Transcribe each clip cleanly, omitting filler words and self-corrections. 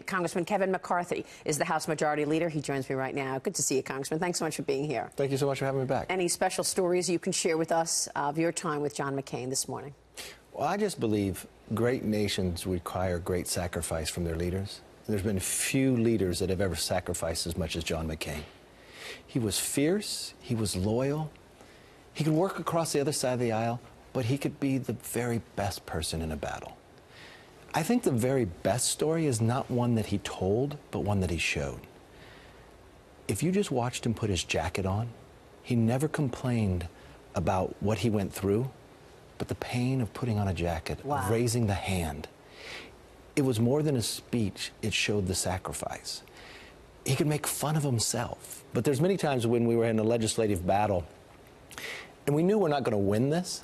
Congressman Kevin McCarthy is the House Majority Leader. He joins me right now. Good to see you, Congressman. Thanks so much for being here. Thank you so much for having me back. Any special stories you can share with us of your time with John McCain this morning? Well, I just believe great nations require great sacrifice from their leaders. There's been few leaders that have ever sacrificed as much as John McCain. He was fierce, he was loyal, he could work across the other side of the aisle, but he could be the very best person in a battle. I think the very best story is not one that he told, but one that he showed. If you just watched him put his jacket on, he never complained about what he went through, but the pain of putting on a jacket, wow, of raising the hand. It was more than a speech, it showed the sacrifice. He could make fun of himself, but there's many times when we were in a legislative battle, and we knew we're not going to win this,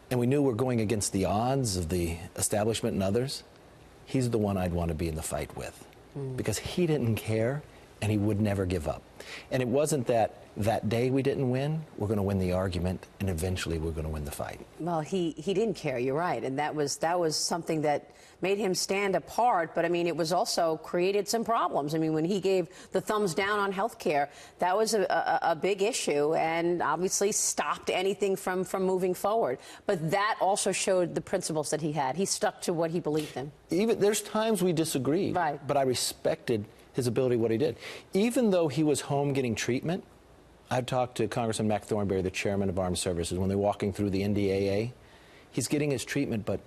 and we knew we're going against the odds of the establishment and others. He's the one I'd want to be in the fight with, because he didn't care, and he would never give up. And it wasn't that day we didn't win, we're going to win the argument, and eventually we're going to win the fight. Well, he didn't care, you're right, and that was something that made him stand apart, but I mean, it was also created some problems. I mean, when he gave the thumbs down on health care, that was a big issue, and obviously stopped anything from moving forward. But that also showed the principles that he had. He stuck to what he believed in. Even there's times we disagreed, right, but I respected his ability, what he did. Even though he was home getting treatment, I've talked to Congressman Mac Thornberry, the chairman of Armed Services, when they're walking through the NDAA. He's getting his treatment, but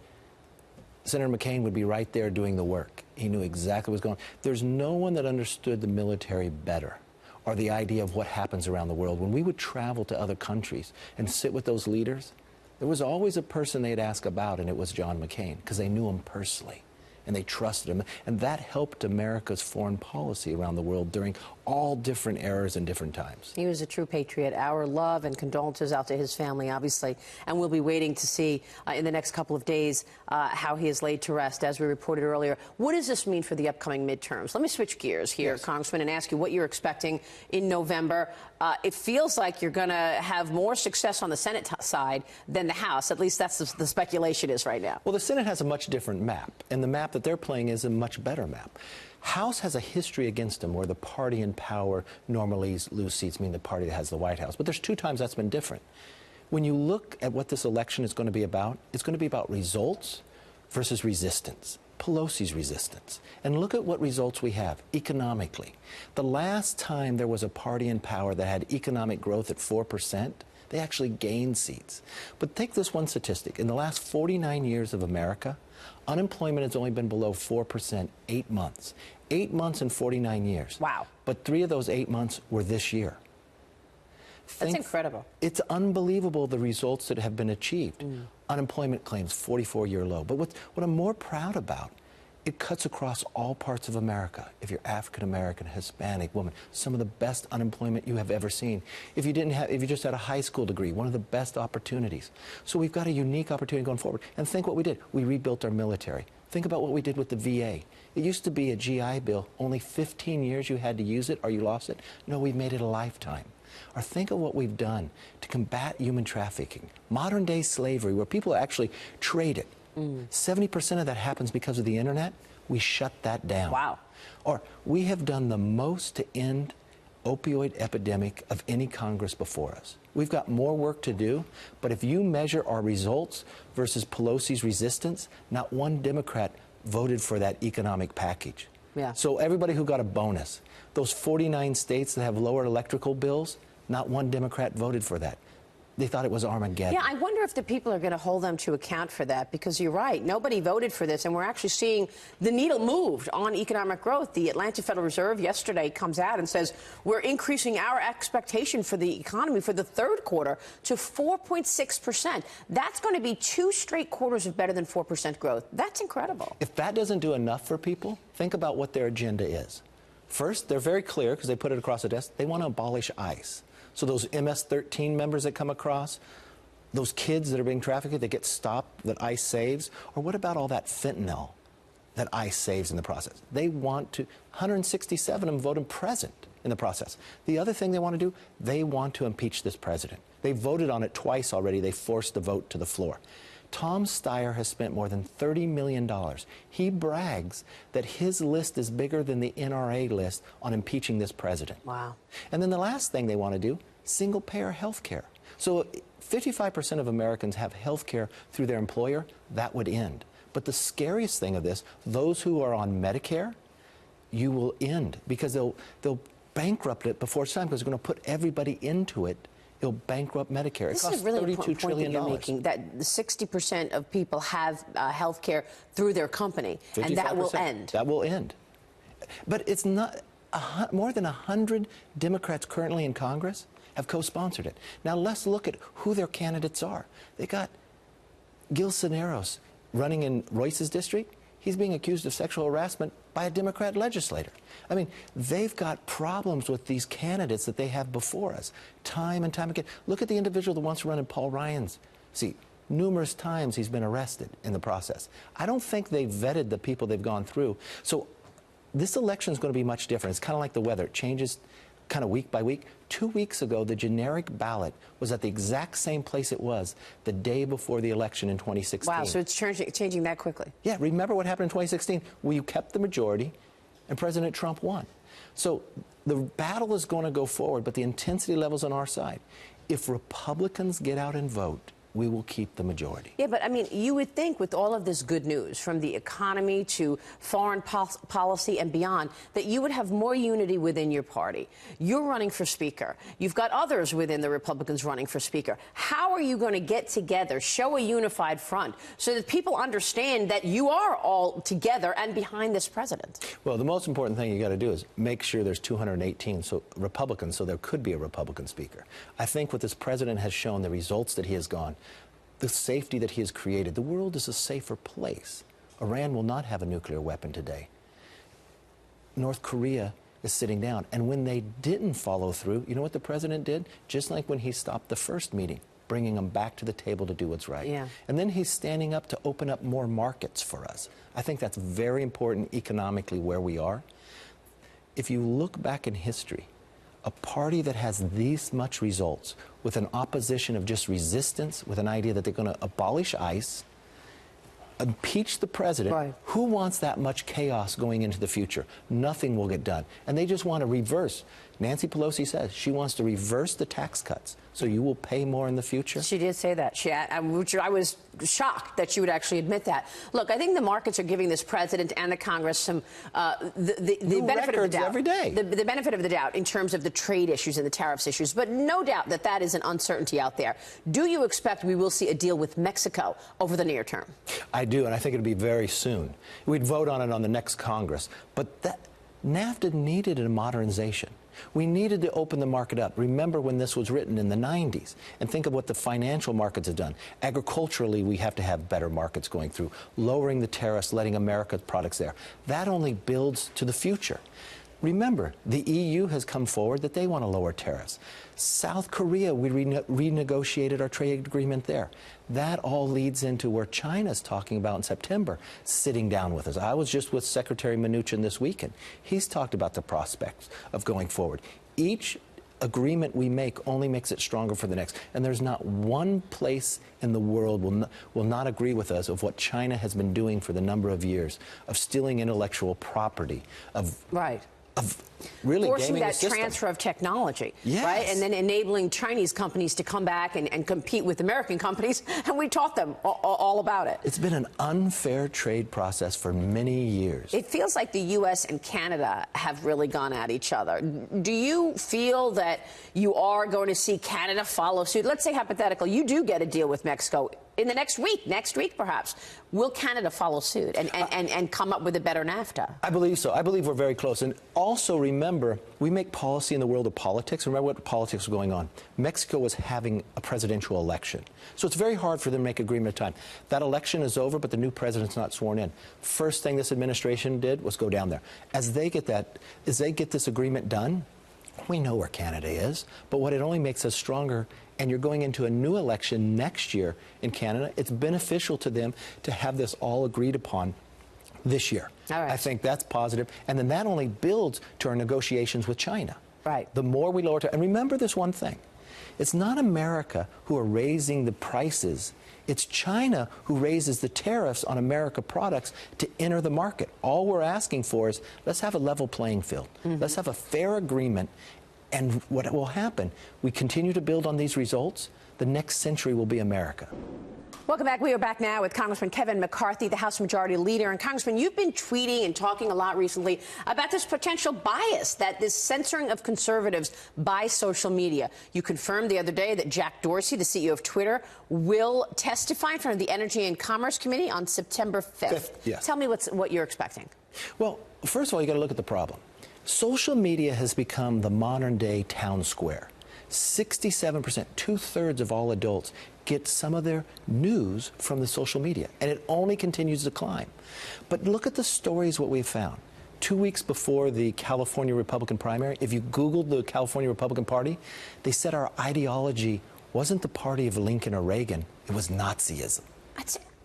Senator McCain would be right there doing the work. He knew exactly what was going on. There's no one that understood the military better, or the idea of what happens around the world. When we would travel to other countries and sit with those leaders, there was always a person they'd ask about, and it was John McCain, because they knew him personally, and they trusted him. And that helped America's foreign policy around the world during all different eras and different times. He was a true patriot. Our love and condolences out to his family, obviously. And we'll be waiting to see in the next couple of days how he is laid to rest, as we reported earlier. What does this mean for the upcoming midterms? Let me switch gears here, yes, Congressman, and ask you what you're expecting in November. It feels like you're going to have more success on the Senate side than the House. At least that's the speculation is right now. Well, the Senate has a much different map, and the map that they're playing is a much better map. House has a history against them where the party in power normally lose seats, meaning the party that has the White House. But there's two times that's been different. When you look at what this election is going to be about, it's going to be about results versus resistance. Pelosi's resistance. And look at what results we have economically. The last time there was a party in power that had economic growth at 4%, they actually gained seats. But take this one statistic. In the last 49 years of America, unemployment has only been below 4% 8 months. 8 months in 49 years. Wow. But 3 of those 8 months were this year. That's incredible. It's unbelievable, the results that have been achieved. Unemployment claims, 44-year low. But what I'm more proud about, it cuts across all parts of America. If you're African-American, Hispanic, woman, some of the best unemployment you have ever seen. If you just had a high school degree, one of the best opportunities. So we've got a unique opportunity going forward. And think what we did. We rebuilt our military. Think about what we did with the VA. It used to be a GI Bill. Only 15 years you had to use it or you lost it. No, we've made it a lifetime. Or think of what we've done to combat human trafficking. Modern-day slavery, where people actually trade it. 70% of that happens because of the internet. We shut that down. Wow. Or we have done the most to end opioid epidemic of any Congress before us. We've got more work to do, but if you measure our results versus Pelosi's resistance, not one Democrat voted for that economic package. Yeah. So everybody who got a bonus, those 49 states that have lower electrical bills, not one Democrat voted for that. They thought it was Armageddon. Yeah, I wonder if the people are going to hold them to account for that, because you're right. Nobody voted for this, and we're actually seeing the needle moved on economic growth. The Atlanta Federal Reserve yesterday comes out and says we're increasing our expectation for the economy for the third quarter to 4.6%. That's going to be 2 straight quarters of better than 4% growth. That's incredible. If that doesn't do enough for people, think about what their agenda is. First, they're very clear, because they put it across the desk, they want to abolish ICE. So those MS-13 members that come across, those kids that are being trafficked, that get stopped, that ICE saves, or what about all that fentanyl that ICE saves in the process? They want to, 167 of them voted present in the process. The other thing they want to do, they want to impeach this president. They voted on it twice already. They forced the vote to the floor. Tom Steyer has spent more than $30 million. He brags that his list is bigger than the NRA list on impeaching this president. Wow. And then the last thing they want to do, single-payer health care. So 55% of Americans have health care through their employer. That would end. But the scariest thing of this, those who are on Medicare, you will end because they'll bankrupt it before it's time because they're going to put everybody into it. It'll bankrupt Medicare. This it costs is a really $32 important point trillion. that you're making, that 60% of people have health care through their company, and that will end. That will end. But it's not, more than 100 Democrats currently in Congress have co-sponsored it. Now let's look at who their candidates are. They got Gil Cisneros running in Royce's district. He's being accused of sexual harassment by a Democrat legislator. I mean, they've got problems with these candidates that they have before us, time and time again. Look at the individual that wants to run in Paul Ryan's seat. Numerous times he's been arrested in the process. I don't think they've vetted the people they've gone through. So this election is going to be much different. It's kind of like the weather. It changes kind of week by week. 2 weeks ago, the generic ballot was at the exact same place it was the day before the election in 2016. Wow, so it's changing that quickly. Yeah, remember what happened in 2016? We kept the majority, and President Trump won. So the battle is going to go forward, but the intensity level's on our side. If Republicans get out and vote, we will keep the majority. Yeah, but I mean, you would think with all of this good news, from the economy to foreign policy and beyond, that you would have more unity within your party. You're running for Speaker. You've got others within the Republicans running for Speaker. How are you going to get together, show a unified front, so that people understand that you are all together and behind this president? Well, the most important thing you got to do is make sure there's 218 Republicans, so there could be a Republican Speaker. I think what this president has shown, the results that he has gone, the safety that he has created. The world is a safer place. Iran will not have a nuclear weapon today. North Korea is sitting down. And when they didn't follow through, you know what the president did? Just like when he stopped the first meeting, bringing them back to the table to do what's right. Yeah. And then he's standing up to open up more markets for us. I think that's very important economically where we are. If you look back in history, a party that has these much results with an opposition of just resistance, with an idea that they're going to abolish ICE, impeach the president, right. Who wants that much chaos going into the future? Nothing will get done. And they just want to reverse. Nancy Pelosi says she wants to reverse the tax cuts, so you will pay more in the future. She did say that. I was shocked that she would actually admit that. Look, I think the markets are giving this president and the Congress some the benefit of the doubt. Every day. The benefit of the doubt in terms of the trade issues and the tariffs issues. But no doubt that that is an uncertainty out there. Do you expect we will see a deal with Mexico over the near term? I do, and I think it'll be very soon. We'd vote on it on the next Congress. But NAFTA needed a modernization. We needed to open the market up. Remember when this was written in the 90s, and think of what the financial markets have done. Agriculturally, we have to have better markets going through, lowering the tariffs, letting America's products there. That only builds to the future. Remember, the EU has come forward that they want to lower tariffs. South Korea, we renegotiated our trade agreement there. That all leads into where China's talking about in September, sitting down with us. I was just with Secretary Mnuchin this weekend. He's talked about the prospects of going forward. Each agreement we make only makes it stronger for the next. And there's not one place in the world will not agree with us of what China has been doing for the number of years, of stealing intellectual property, of... Right. Of really forcing gaming that the system. transfer of technology, yes. Right? And then enabling Chinese companies to come back and compete with American companies, and we taught them all about it. It's been an unfair trade process for many years. It feels like the U.S. and Canada have really gone at each other. Do you feel that you are going to see Canada follow suit? Let's say, hypothetical, you do get a deal with Mexico in the next week perhaps. Will Canada follow suit and come up with a better NAFTA? I believe so. I believe we're very close. And also remember, we make policy in the world of politics. Remember what politics was going on. Mexico was having a presidential election. So it's very hard for them to make agreement at a time. That election is over, but the new president's not sworn in. First thing this administration did was go down there. As they get this agreement done, we know where Canada is, but what it only makes us stronger, and you're going into a new election next year in Canada, it's beneficial to them to have this all agreed upon this year. All right. I think that's positive, and then that only builds to our negotiations with China. Right. The more we lower, and remember this one thing, it's not America who are raising the prices It's China who raises the tariffs on American products to enter the market. All we're asking for is let's have a level playing field. Let's have a fair agreement. And what will happen, we continue to build on these results, the next century will be America. Welcome back. We are back now with Congressman Kevin McCarthy, the House Majority Leader. And Congressman, you've been tweeting and talking a lot recently about this potential bias, that this censoring of conservatives by social media. You confirmed the other day that Jack Dorsey, the CEO of Twitter, will testify in front of the Energy and Commerce Committee on September 5th. Yes. Tell me what you're expecting. Well, first of all, you got to look at the problem. Social media has become the modern-day town square. 67%, two-thirds of all adults get some of their news from the social media, and it only continues to climb. But look at the stories, what we've found. 2 weeks before the California Republican primary, if you Googled the California Republican Party, they said our ideology wasn't the party of Lincoln or Reagan, it was Nazism.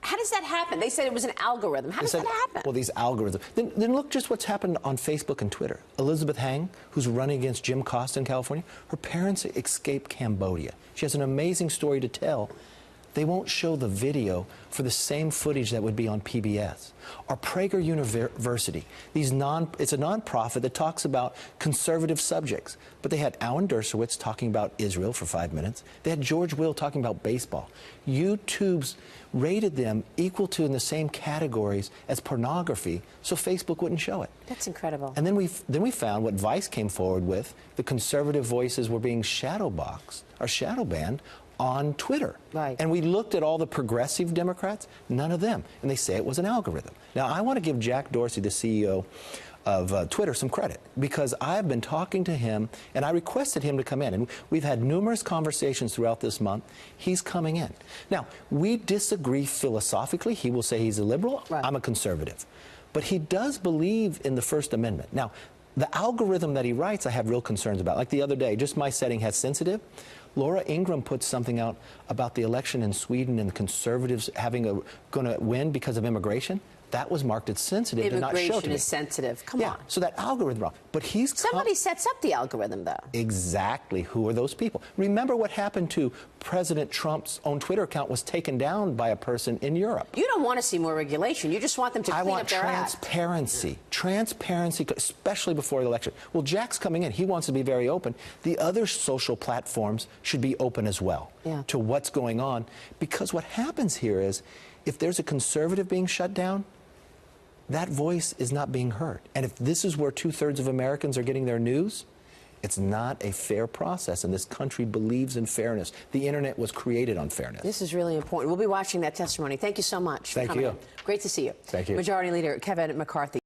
How does that happen? They said it was an algorithm. How does that happen? Well, these algorithms. Then look just what's happened on Facebook and Twitter. Elizabeth Hang, who's running against Jim Costa in California, her parents escaped Cambodia. She has an amazing story to tell. They won't show the video for the same footage that would be on PBS. Or Prager University. It's a nonprofit that talks about conservative subjects. But they had Alan Dershowitz talking about Israel for 5 minutes. They had George Will talking about baseball. YouTube's rated them equal to in the same categories as pornography, so Facebook wouldn't show it. That's incredible. And then we found what Vice came forward with. The conservative voices were being shadowboxed or shadow banned on Twitter. Right. And we looked at all the progressive Democrats, none of them. And they say it was an algorithm. Now, I want to give Jack Dorsey, the CEO of Twitter, some credit, because I've been talking to him, and I requested him to come in. And we've had numerous conversations throughout this month. He's coming in. Now, we disagree philosophically. He will say he's a liberal. Right. I'm a conservative. But he does believe in the First Amendment. Now, the algorithm that he writes, I have real concerns about. Like the other day, just my setting has sensitive. Laura Ingraham put something out about the election in Sweden and the conservatives going to win because of immigration. That was marked as sensitive and not showed to me. Immigration is sensitive. Come on. So that algorithm wrong. But somebody sets up the algorithm, though. Exactly. Who are those people? Remember what happened to President Trump's own Twitter account was taken down by a person in Europe. You don't want to see more regulation. You just want them to clean up their act. Transparency. Transparency, especially before the election. Well, Jack's coming in. He wants to be very open. The other social platforms should be open as well to what's going on. Because what happens here is, if there's a conservative being shut down, that voice is not being heard. And if this is where two-thirds of Americans are getting their news, it's not a fair process, and this country believes in fairness. The internet was created on fairness. This is really important. We'll be watching that testimony. Thank you so much. Thank you. Great to see you. Thank you. Majority Leader Kevin McCarthy.